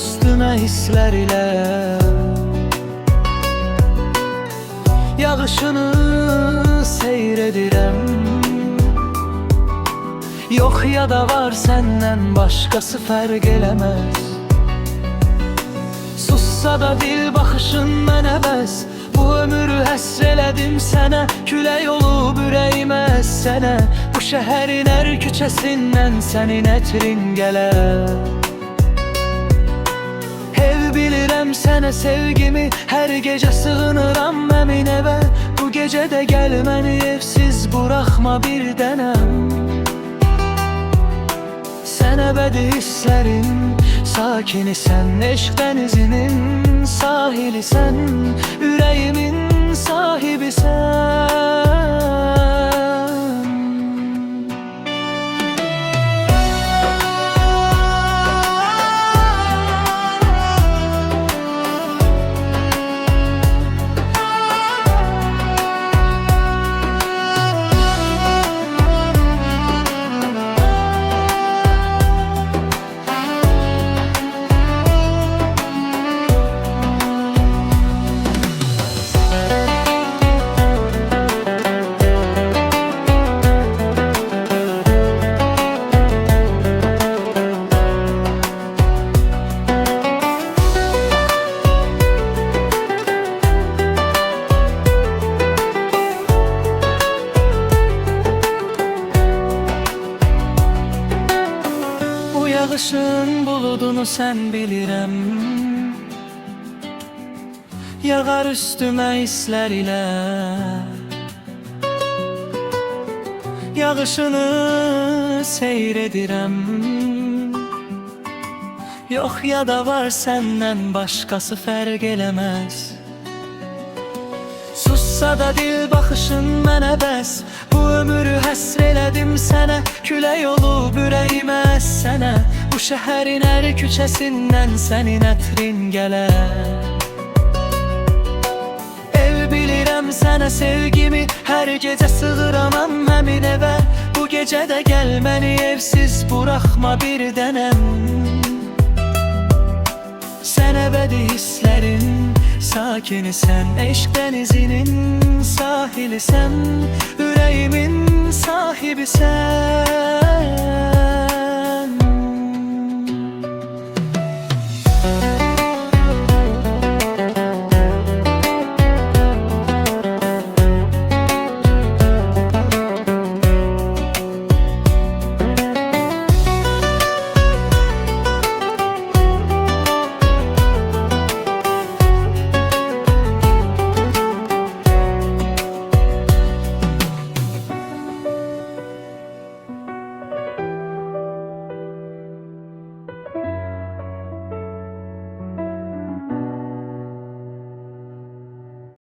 üstüme hisler ile, yağışını seyredirem. Yok ya da var senden başkası fərq eləməz. Sussa da dil baxışın mənə bəs. Bu ömrü həsr elədim sənə, külək olub ürəyimə sənə. Bu şəhərin hər küçəsindən sənin ətrin gələr. Ev bilirəm sənə sevgimi, hər gecə sığınıram əmin evə. Bu gecə də gəl məni evsiz buraxma bir dənəm. Sən əbədi hisslərin sakinisən, eşq dənizinin sahilisən, ürəyimin sahibisən. Yağışın buludunu sən bilirəm, yağar üstümə hisslər ilə, yağışını seyr edirəm. Yox ya da var səndən başqası fərq eləməz. Sussa da dil baxışın mənə bəs. Bu ömrü həsr elədim sənə, külək olub ürəyimə sənə. Bu şəhərin hər küçəsindən sənin ətrin gələr. Ev bilirəm sənə sevgimi, hər gecə sığıramam həmin evə. Bu gecə də gəl məni evsiz buraxma bir dənəm. Sən əbədi hisslərin sakinisən, eşq dənizinin sahilisən, ürəyimin sahibisən.